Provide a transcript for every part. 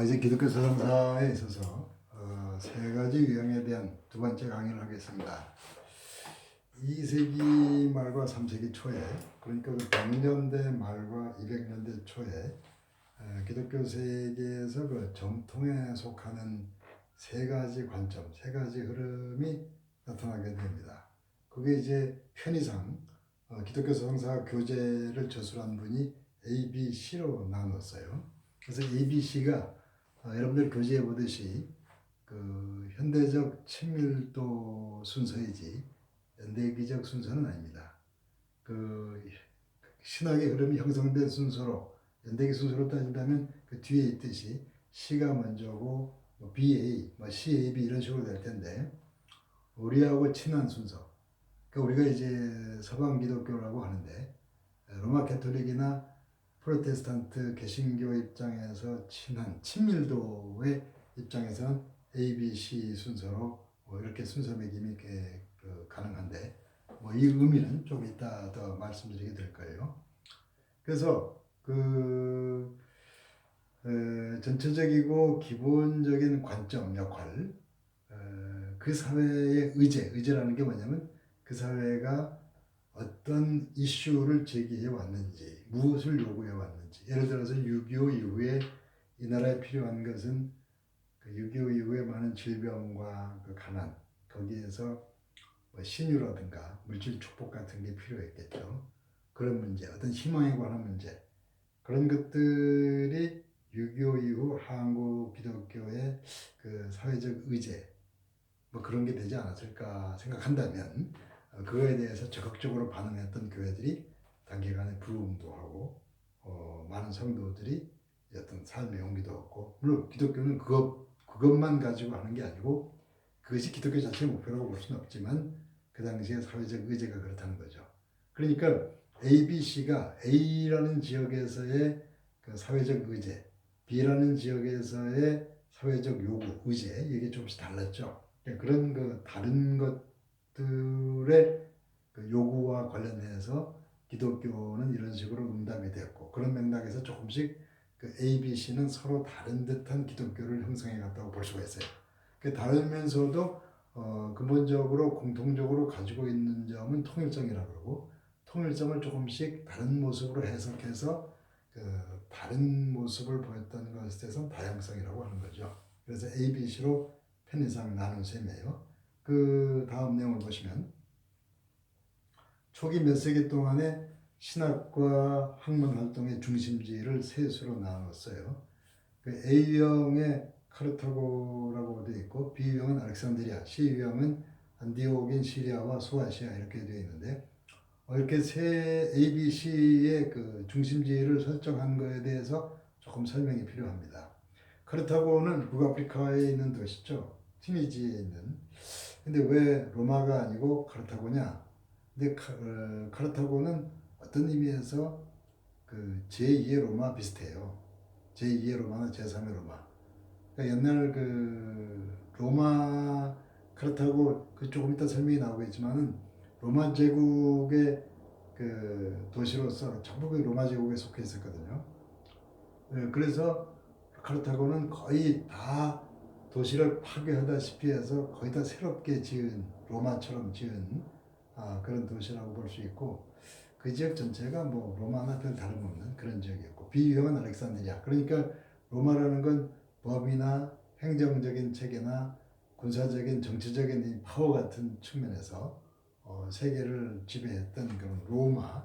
이제 기독교 사상사에 있어서 세 가지 유형에 대한 두 번째 강의를 하겠습니다. 2세기 말과 3세기 초에, 그러니까 그 100년대 말과 200년대 초에 기독교 세계에서 그 정통에 속하는 세 가지 관점, 세 가지 흐름이 나타나게 됩니다. 그게 이제 편의상 기독교 사상사 교재를 저술한 분이 A, B, C로 나눴어요. 그래서 A, B, C가 여러분들 교재에 보듯이 그 현대적 친밀도 순서이지 연대기적 순서는 아닙니다. 그 신학의 흐름이 형성된 순서로 연대기 순서로 따진다면 그 뒤에 있듯이 C가 먼저고 BA, CAB 이런 식으로 될 텐데 우리하고 친한 순서. 그러니까 우리가 이제 서방 기독교라고 하는데 로마 캐톨릭이나 프로테스탄트 개신교 입장에서 친한 친밀도의 입장에서는 A, B, C 순서로 이렇게 순서 매김이 가능한데 이 의미는 좀 이따 더 말씀드리게 될 거예요. 그래서 전체적이고 기본적인 관점, 역할, 그 사회의 의제라는 게 뭐냐면 그 사회가 어떤 이슈를 제기해 왔는지, 무엇을 요구해 왔는지. 예를 들어서 6.25 이후에 이 나라에 필요한 것은 그 6.25 이후에 많은 질병과 그 가난, 거기에서 신유라든가 물질 축복 같은 게 필요했겠죠. 그런 문제, 어떤 희망에 관한 문제, 그런 것들이 6.25 이후 한국 기독교의 그 사회적 의제, 그런 게 되지 않았을까 생각한다면 그거에 대해서 적극적으로 반응했던 교회들이 단기간에 부흥도 하고 많은 성도들이 어떤 삶의 용기도 얻고, 물론 기독교는 그것만 가지고 하는 게 아니고 그것이 기독교 자체의 목표라고 볼 수는 없지만 그 당시에 사회적 의제가 그렇다는 거죠. 그러니까 A, B, C가 A라는 지역에서의 그 사회적 의제, B라는 지역에서의 사회적 요구, 의제, 이게 조금씩 달랐죠. 그런 그 다른 것들의 그 요구와 관련해서 기독교는 이런 식으로 응답이 되었고, 그런 맥락에서 조금씩 그 A, B, C는 서로 다른 듯한 기독교를 형성해 갔다고 볼 수가 있어요. 그 다르면서도 근본적으로 공통적으로 가지고 있는 점은 통일성이라고 그러고, 통일성을 조금씩 다른 모습으로 해석해서 그 다른 모습을 보였던 것에 대해서 다양성이라고 하는 거죠. 그래서 A, B, C로 편의상 나눈 셈이에요. 그 다음 내용을 보시면 초기 몇 세기 동안에 신학과 학문 활동의 중심지를 세 수로 나눴어요. 그 A유형의 카르타고라고 되어 있고, B유형은 알렉산드리아, C유형은 안디옥인 시리아와 소아시아 이렇게 되어 있는데, 이렇게 세 A, B, C의 그 중심지를 설정한 것에 대해서 조금 설명이 필요합니다. 카르타고는 북아프리카에 있는 도시죠. 튀니지에 있는. 근데 왜 로마가 아니고 카르타고냐? 근데 카르타고는 어떤 의미에서 그 제2의 로마 비슷해요. 제2의 로마나 제3의 로마. 그러니까 옛날 그 로마, 그렇다고 그 조금 이따 설명이 나오겠지만은 로마 제국의 그 도시로서 전부 그 로마 제국에 속해 있었거든요. 그래서 카르타고는 거의 다 도시를 파괴하다시피 해서 거의 다 새롭게 지은, 로마처럼 지은 그런 도시라고 볼 수 있고, 그 지역 전체가 뭐 로마나 별 다름없는 그런 지역이었고, 비유형은 알렉산드리아. 그러니까 로마라는 건 법이나 행정적인 체계나 군사적인 정치적인 파워 같은 측면에서 세계를 지배했던 그런 로마,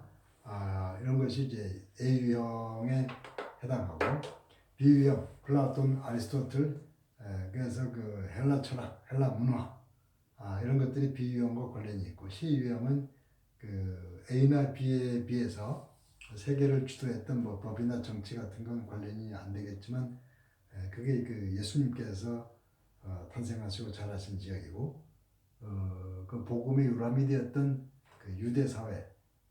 이런 것이 이제 A유형에 해당하고, B유형 플라톤, 아리스토텔, 그래서 그 헬라 철학, 헬라 문화, 이런 것들이 B유형과 관련이 있고, C유형은 그 A나 B에 비해서 세계를 주도했던 뭐 법이나 정치 같은 건 관련이 안 되겠지만, 그게 그 예수님께서 탄생하시고 자라신 지역이고, 그 복음의 유람이 되었던 그 유대 사회,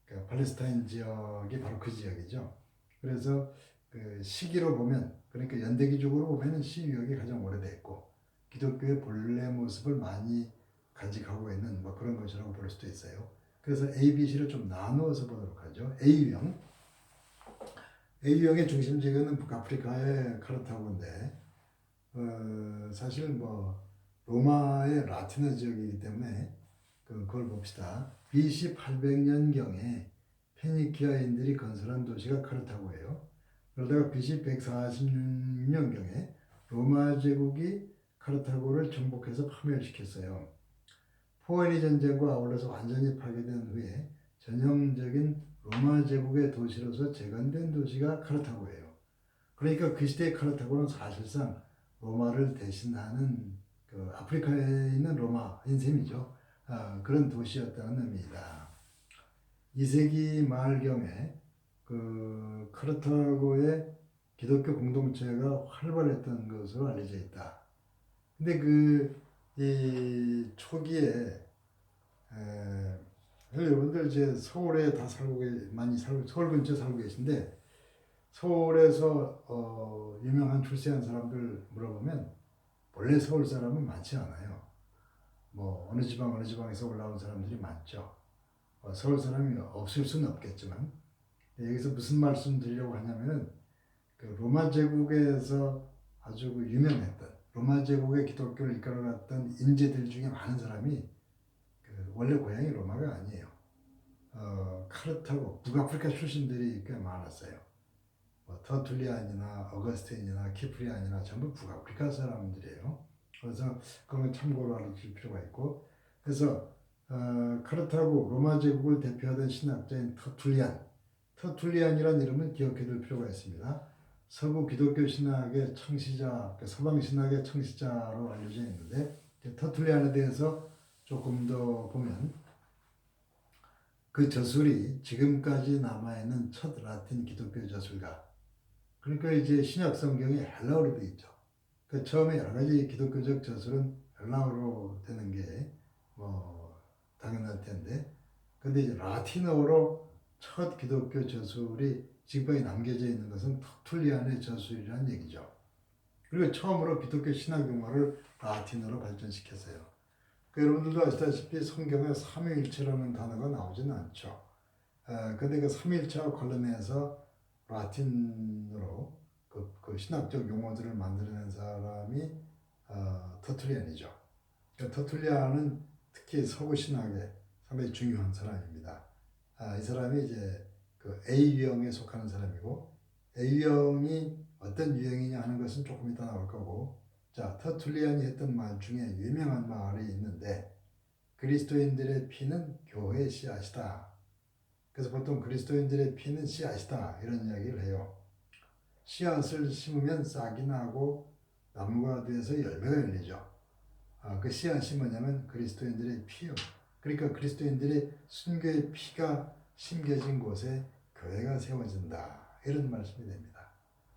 그 팔레스타인 지역이 바로 그 지역이죠. 그래서 그 시기로 보면, 그러니까 연대기적으로 보면은 시유역이 가장 오래됐고 기독교의 본래 모습을 많이 간직하고 있는 그런 것이라고 볼 수도 있어요. 그래서 A, B, C를 좀 나누어서 보도록 하죠. A유형. A형의 중심지구는 북아프리카의 카르타고인데 사실 뭐 로마의 라틴어 지역이기 때문에 그걸 봅시다. BC 800년경에 페니키아인들이 건설한 도시가 카르타고예요. 그러다가 BC 146년경에 로마 제국이 카르타고를 정복해서 파멸시켰어요. 포에니 전쟁과 아울러서 완전히 파괴된 후에 전형적인 로마 제국의 도시로서 재건된 도시가 카르타고예요. 그러니까 그 시대의 카르타고는 사실상 로마를 대신하는 그 아프리카에 있는 로마인 셈이죠. 그런 도시였다는 의미이다. 2세기 말경에 그 카르타고의 기독교 공동체가 활발했던 것으로 알려져 있다. 근데 이 초기에 여러분들 이제 서울에 다 많이 살고 서울 근처에 살고 계신데 서울에서 유명한 출세한 사람들 물어보면 원래 서울 사람은 많지 않아요. 뭐 어느 지방에서 올라온 사람들이 많죠. 서울 사람이 없을 수는 없겠지만 여기서 무슨 말씀 드리려고 하냐면은 그 로마 제국에서 아주 유명했던 로마 제국의 기독교를 이끌어갔던 인재들 중에 많은 사람이 원래 고향이 로마가 아니에요. 카르타고 북아프리카 출신들이 꽤 많았어요. 뭐 터툴리안이나 어거스틴이나 키프리안이나 전부 북아프리카 사람들이에요. 그래서 그건 참고로 알아둘 필요가 있고, 그래서 카르타고 로마 제국을 대표하던 신학자인 터툴리안이라는 이름은 기억해둘 필요가 있습니다. 서구 기독교 신학의 창시자, 서방 신학의 창시자로 알려져 있는데 터툴리안에 대해서 조금 더 보면 그 저술이 지금까지 남아있는 첫 라틴 기독교 저술가. 그러니까 이제 신약 성경에 헬라어로 되어 있죠. 그 처음에 여러 가지 기독교적 저술은 헬라어로 되는 게 뭐 당연할 텐데, 근데 이제 라틴어로 첫 기독교 저술이 지금까지 남겨져 있는 것은 터툴리안의 저술이라는 얘기죠. 그리고 처음으로 기독교 신학 용어를 라틴어로 발전시켰어요. 여러분들도 아시다시피 성경에 삼위일체라는 단어가 나오지는 않죠. 근데 그 삼위일체와 관련해서 라틴어로 그 신학적 용어들을 만들어낸 사람이 터툴리안이죠. 터툴리안은 특히 서구 신학에 상당히 중요한 사람입니다. 이 사람이 이제 그 A유형에 속하는 사람이고, A유형이 어떤 유형이냐 하는 것은 조금 이따 나올 거고, 자, 터툴리안이 했던 말 중에 유명한 말이 있는데, 그리스도인들의 피는 교회의 씨앗이다. 그래서 보통 그리스도인들의 피는 씨앗이다 이런 이야기를 해요. 씨앗을 심으면 싹이 나고 나무가 돼서 열매가 열리죠. 그 씨앗이 뭐냐면 그리스도인들의 피요. 그러니까 그리스도인들의 순교의 피가 심겨진 곳에 교회가 세워진다. 이런 말씀이 됩니다.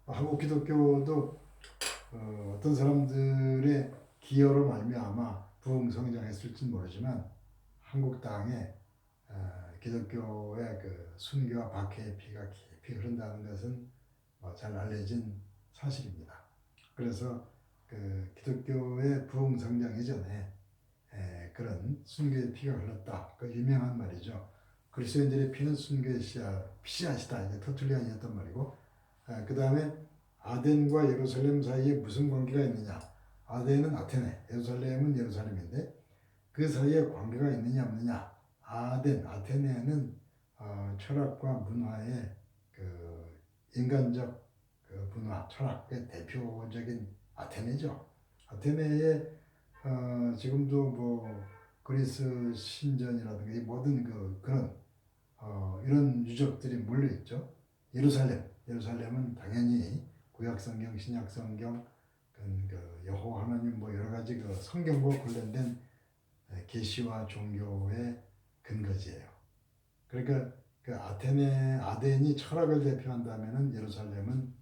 한국 기독교도 어떤 사람들의 기여로 말미암아 부흥성장했을지는 모르지만 한국 땅에 기독교의 그 순교와 박해의 피가 깊이 흐른다는 것은 잘 알려진 사실입니다. 그래서 그 기독교의 부흥성장 이전에 그런 순교의 피가 흘렀다. 그 유명한 말이죠. 그리스도인들의 피는 순교의 씨앗이다. 이제 터툴리안이었단 말이고, 그 다음에 아덴과 예루살렘 사이에 무슨 관계가 있느냐? 아덴은 아테네, 예루살렘은 예루살렘인데 그 사이에 관계가 있느냐 없느냐? 아테네는 철학과 문화의 그 인간적 그 문화, 철학의 대표적인 아테네죠. 아테네에 지금도 뭐 그리스 신전이라든가 이 모든 그런 이런 유적들이 몰려 있죠. 예루살렘은 당연히 구약성경, 신약성경, 그 여호와 하나님 뭐 여러 가지 그 성경과 관련된 계시와 종교의 근거지예요. 그러니까 그 아덴이 철학을 대표한다면은 예루살렘은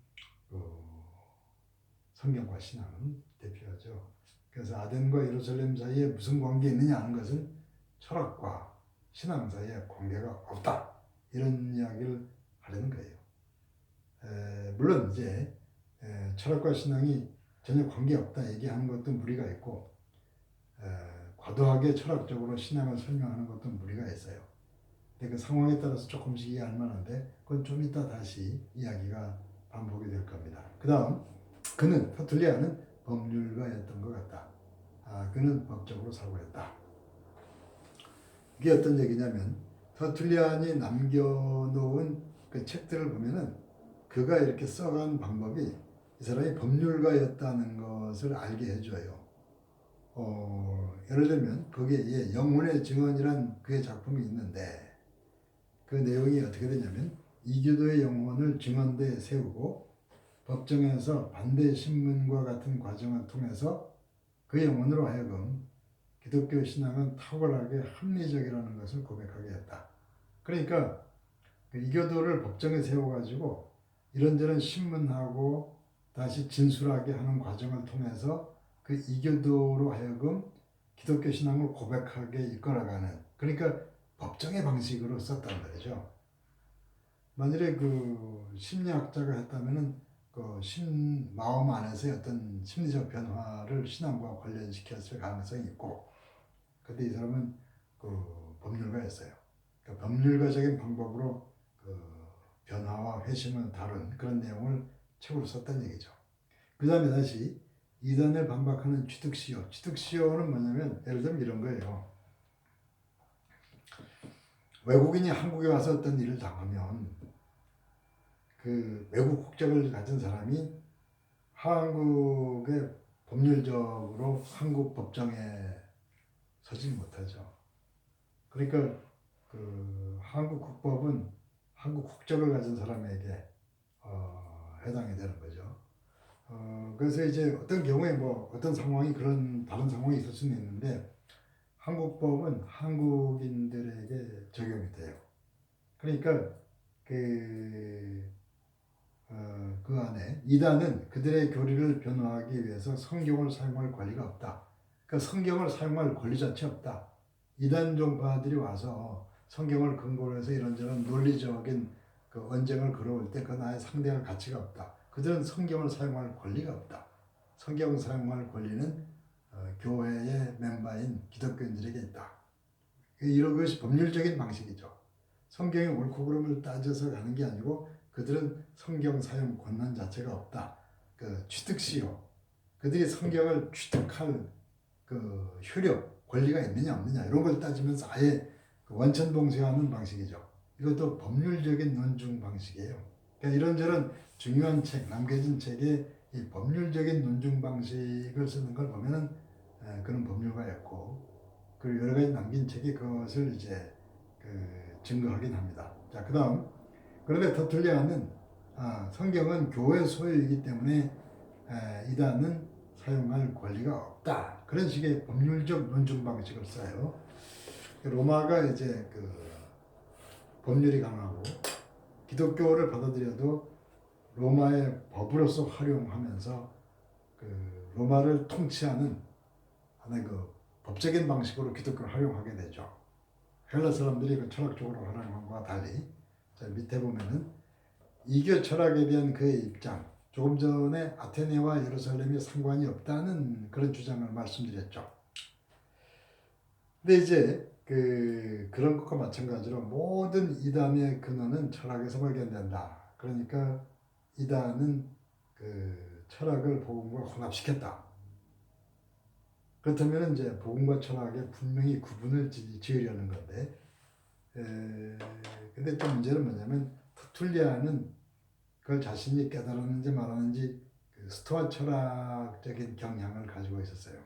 성경과 신앙은 대표하죠. 그래서 아덴과 예루살렘 사이에 무슨 관계 있느냐 하는 것은 철학과 신앙 사이에 관계가 없다. 이런 이야기를 하려는 거예요. 물론 이제 철학과 신앙이 전혀 관계없다 얘기하는 것도 무리가 있고 과도하게 철학적으로 신앙을 설명하는 것도 무리가 있어요. 근데 그 상황에 따라서 조금씩 이해할 만한데 그건 좀 이따 다시 이야기가 반복이 될 겁니다. 그 다음 터툴리안은 법률가였던 것 같다. 그는 법적으로 사고했다. 이게 어떤 얘기냐면 터툴리안이 남겨놓은 그 책들을 보면은 그가 이렇게 써간 방법이 이 사람이 법률가였다는 것을 알게 해줘요. 예를 들면 거기에 영혼의 증언이란 그의 작품이 있는데 그 내용이 어떻게 되냐면 이교도의 영혼을 증언대에 세우고 법정에서 반대 신문과 같은 과정을 통해서 그 영혼으로 하여금 기독교 신앙은 탁월하게 합리적이라는 것을 고백하게 했다. 그러니까 그 이교도를 법정에 세워가지고 이런저런 신문하고 다시 진술하게 하는 과정을 통해서 그 이교도로 하여금 기독교 신앙을 고백하게 이끌어가는, 그러니까 법정의 방식으로 썼단 말이죠. 만일에 그 심리학자가 했다면은 그 마음 안에서의 어떤 심리적 변화를 신앙과 관련시켰을 가능성이 있고, 근데 이 사람은 그 법률가였어요. 그러니까 법률가적인 방법으로 그 변화와 회심을 다룬 그런 내용을 책으로 썼다는 얘기죠. 그 다음에 다시 이단을 반박하는 취득시효. 취득시효는 뭐냐면 예를 들면 이런 거예요. 외국인이 한국에 와서 어떤 일을 당하면 그 외국 국적을 가진 사람이 한국의 법률적으로 한국 법정에 서지 못하죠. 그러니까 그 한국 국법은 한국 국적을 가진 사람에게 해당이 되는 거죠. 그래서 이제 어떤 경우에 뭐 어떤 상황이 그런 다른 상황이 있을 수는 있는데 한국법은 한국인들에게 적용이 돼요. 그러니까 그 안에 이단은 그들의 교리를 변호하기 위해서 성경을 사용할 권리가 없다. 그러니까 성경을 사용할 권리 자체 없다. 이단 종파들이 와서 성경을 근거로 해서 이런저런 논리적인 그 언쟁을 걸어올 때 그 나의 상대할 가치가 없다. 그들은 성경을 사용할 권리가 없다. 성경을 사용할 권리는 교회의 멤버인 기독교인들에게 있다. 이런 것이 법률적인 방식이죠. 성경의 옳고 그름을 따져서 가는 게 아니고 그들은 성경 사용 권한 자체가 없다. 그 취득시효. 그들이 성경을 취득할 그 효력, 권리가 있느냐 없느냐 이런 걸 따지면서 아예 그 원천봉쇄하는 방식이죠. 이것도 법률적인 논중 방식이에요. 그러니까 이런저런 중요한 책, 남겨진 책에 이 법률적인 논중 방식을 쓰는 걸 보면은 그런 법률가였고, 그리고 여러 가지 남긴 책이 그것을 이제 그 증거하긴 합니다. 자, 그 다음. 그런데 터툴리안은 성경은 교회 소유이기 때문에 이단은 사용할 권리가 없다. 그런 식의 법률적 논증 방식을 써요. 로마가 이제 그 법률이 강하고 기독교를 받아들여도 로마의 법으로서 활용하면서 그 로마를 통치하는 하나의 그 법적인 방식으로 기독교를 활용하게 되죠. 헬라 사람들이 그 철학적으로 활용한 것과 달리, 자, 밑에 보면은 이교 철학에 대한 그의 입장, 조금 전에 아테네와 예루살렘이 상관이 없다는 그런 주장을 말씀드렸죠. 근데 이제 그런 것과 마찬가지로 모든 이단의 근원은 철학에서 발견된다. 그러니까 이단은 그 철학을 복음과 혼합시켰다. 그렇다면 이제 복음과 철학에 분명히 구분을 지으려는 건데, 근데 또 문제는 뭐냐면 터툴리안은 그걸 자신이 깨달았는지 말았는지 그 스토아 철학적인 경향을 가지고 있었어요.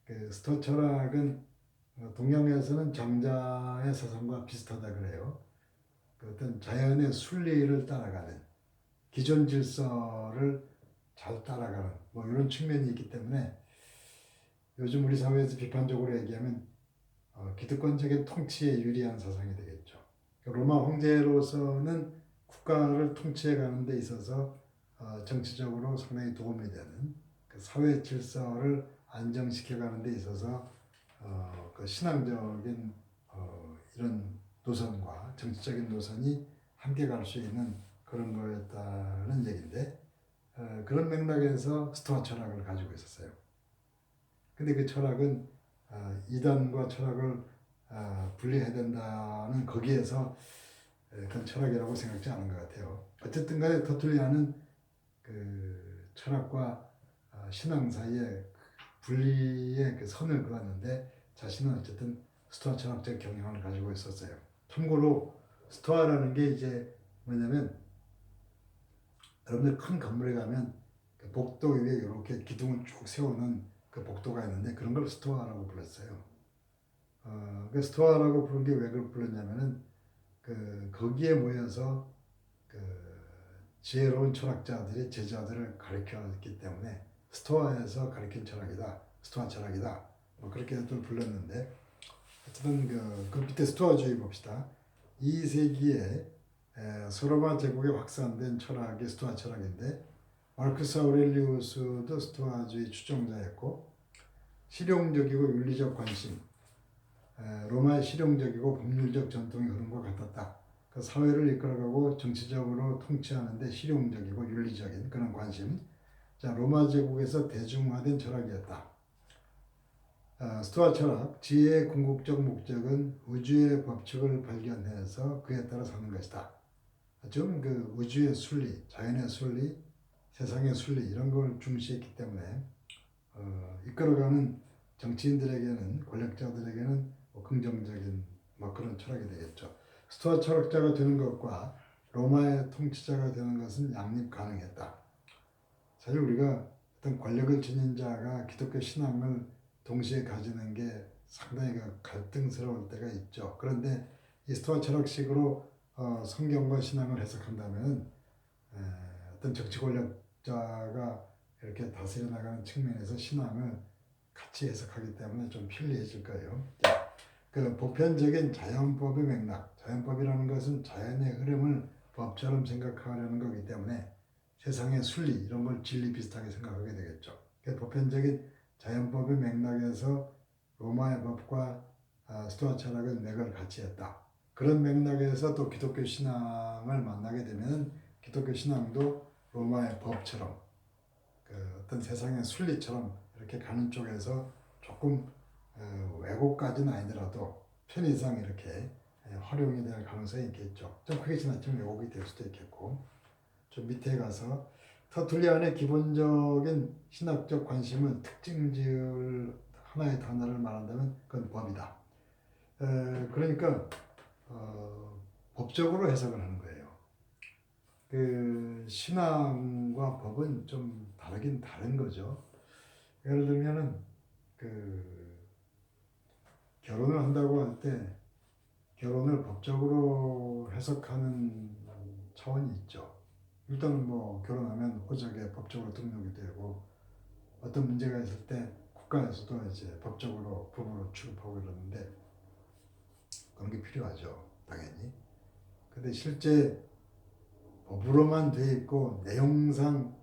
그 스토아 철학은 동양에서는 정자의 사상과 비슷하다 그래요. 그 어떤 자연의 순리를 따라가는, 기존 질서를 잘 따라가는 뭐 이런 측면이 있기 때문에 요즘 우리 사회에서 비판적으로 얘기하면 기득권적인 통치에 유리한 사상이 되겠죠. 로마 황제로서는 국가를 통치해 가는 데 있어서 정치적으로 상당히 도움이 되는 그 사회 질서를 안정시켜 가는 데 있어서 그 신앙적인 이런 노선과 정치적인 노선이 함께 갈 수 있는 그런 거였다는 얘기인데, 그런 맥락에서 스토아 철학을 가지고 있었어요. 근데 그 철학은 이단과 철학을 분리해야 된다는 거기에서 그런 철학이라고 생각지 않은 것 같아요. 어쨌든 간에 터툴리안은 그 철학과 신앙 사이에 분리의 그 선을 그었는데 자신은 어쨌든 스토아 철학적 경향을 가지고 있었어요. 참고로 스토아라는 게 이제 뭐냐면 여러분들 큰 건물에 가면 그 복도 위에 이렇게 기둥을 쭉 세우는 그 복도가 있는데 그런 걸 스토아라고 불렀어요. 그 스토아라고 부른 게 왜 그걸 불렀냐면은 그 거기에 모여서 그 지혜로운 철학자들이 제자들을 가르쳤기 때문에 스토아에서 가르친 철학이다, 스토아 철학이다, 뭐 그렇게들 불렀는데 어쨌든 그 밑에 스토아주의 봅시다. 2세기에 소로마 제국에 확산된 철학이 스토아 철학인데 마르크스 아우렐리우스도 스토아주의 추종자였고 실용적이고 윤리적 관심, 로마의 실용적이고 법률적 전통의 흐름과 같았다. 그 사회를 이끌어가고 정치적으로 통치하는 데 실용적이고 윤리적인 그런 관심. 자, 로마 제국에서 대중화된 철학이었다. 스토아 철학, 지혜의 궁극적 목적은 우주의 법칙을 발견해서 그에 따라 사는 것이다. 좀 그 우주의 순리, 자연의 순리, 세상의 순리 이런 걸 중시했기 때문에 이끌어가는 정치인들에게는 권력자들에게는 긍정적인 그런 철학이 되겠죠. 스토아 철학자가 되는 것과 로마의 통치자가 되는 것은 양립 가능했다. 사실 우리가 어떤 권력을 지닌 자가 기독교 신앙을 동시에 가지는 게 상당히 갈등스러울 때가 있죠. 그런데 이 스토아 철학식으로 성경과 신앙을 해석한다면 어떤 정치 권력자가 이렇게 다스려 나가는 측면에서 신앙을 같이 해석하기 때문에 좀 편리해질 거예요. 그 보편적인 자연법의 맥락, 자연법이라는 것은 자연의 흐름을 법처럼 생각하려는 거기 때문에 세상의 순리 이런 걸 진리 비슷하게 생각하게 되겠죠. 보편적인 자연법의 맥락에서 로마의 법과 스토아 철학은 맥을 같이 했다. 그런 맥락에서 또 기독교 신앙을 만나게 되면 기독교 신앙도 로마의 법처럼 그 어떤 세상의 순리처럼 이렇게 가는 쪽에서 조금 왜곡까지는 아니더라도 편의상 이렇게 활용이 될 가능성이 있겠죠. 좀 크게 지나치면 왜곡이 될 수도 있겠고. 좀 밑에 가서 터툴리안의 기본적인 신학적 관심은 특징지을 하나의 단어를 말한다면 그건 법이다. 그러니까 법적으로 해석을 하는 거예요. 그 신앙과 법은 좀 다르긴 다른 거죠. 예를 들면은 그 결혼을 한다고 할 때 결혼을 법적으로 해석하는 차원이 있죠. 일단은 뭐 결혼하면 호적에 법적으로 등록이 되고 어떤 문제가 있을 때 국가에서도 이제 법적으로 부부로 취급하고 이러는데 그런 게 필요하죠, 당연히. 근데 실제 법으로만 돼 있고 내용상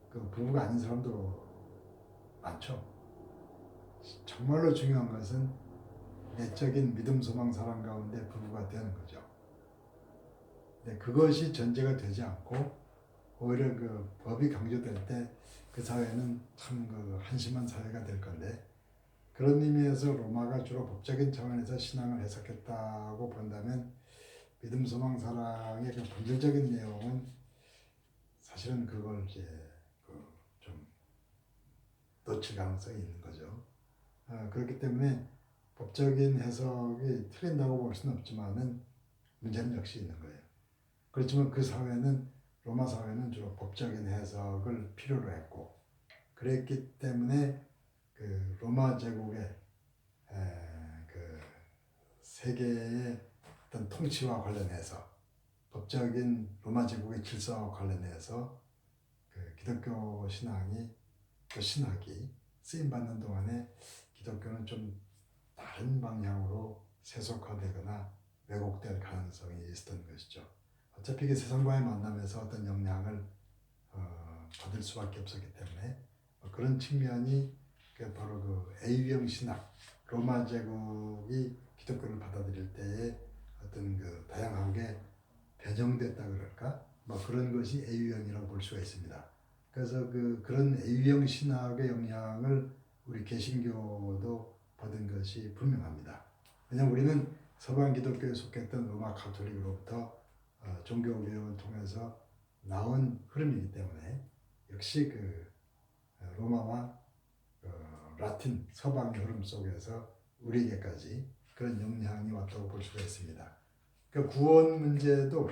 그 부부가 아닌 사람도 많죠. 정말로 중요한 것은 내적인 믿음, 소망, 사랑 가운데 부부가 되는 거죠. 근데 그것이 전제가 되지 않고 오히려 그 법이 강조될 때 그 사회는 참 그 한심한 사회가 될 건데 그런 의미에서 로마가 주로 법적인 차원에서 신앙을 해석했다고 본다면 믿음, 소망, 사랑의 그 본질적인 내용은 사실은 그걸 이제 그좀 놓칠 가능성이 있는 거죠. 그렇기 때문에 법적인 해석이 틀린다고 볼 수는 없지만은 문제는 역시 있는 거예요. 그렇지만 그 사회는 로마 사회는 주로 법적인 해석을 필요로 했고 그랬기 때문에 그 로마 제국의 그 세계의 어떤 통치와 관련해서 법적인 로마 제국의 질서와 관련해서 그 기독교 신앙이 그 신학이 쓰임 받는 동안에 기독교는 좀 다른 방향으로 세속화되거나 왜곡될 가능성이 있었던 것이죠. 어차피 그 세상과의 만남에서 어떤 영향을 받을 수밖에 없었기 때문에 그런 측면이 바로 그 A유형 신학, 로마 제국이 기독교를 받아들일 때의 어떤 그 다양하게 변형됐다 그럴까? 그런 것이 A유형이라고 볼 수가 있습니다. 그래서 그런 A유형 신학의 영향을 우리 개신교도 받은 것이 분명합니다. 왜냐하면 우리는 서방 기독교에 속했던 로마 가톨릭으로부터 종교 개혁을 통해서 나온 흐름이기 때문에 역시 그 로마와 라틴 서방의 흐름 속에서 우리에게까지 그런 영향이 왔다고 볼 수가 있습니다. 그 구원 문제도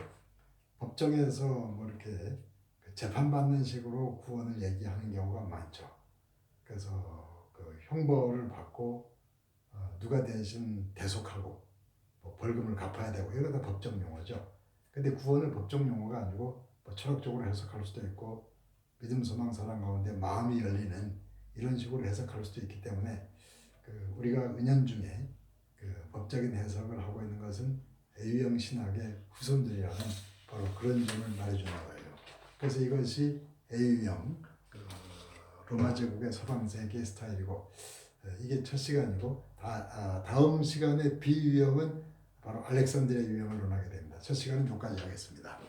법정에서 뭐 이렇게 재판받는 식으로 구원을 얘기하는 경우가 많죠. 그래서 그 형벌을 받고 누가 대신 대속하고 뭐 벌금을 갚아야 되고 이거 다 법정 용어죠. 근데 구원은 법정 용어가 아니고 뭐 철학적으로 해석할 수도 있고 믿음, 소망, 사랑 가운데 마음이 열리는 이런 식으로 해석할 수도 있기 때문에 그 우리가 은연중에 그 법적인 해석을 하고 있는 것은 A유형 신학의 후손들이라는 바로 그런 점을 말해주는 거예요. 그래서 이것이 A유형 그 로마 제국의 서방 세계 스타일이고 이게 첫 시간이고 다음 시간에 B유형은 바로 알렉산드리아 유형을 논하게 됩니다. 첫 시간은 여기까지 하겠습니다.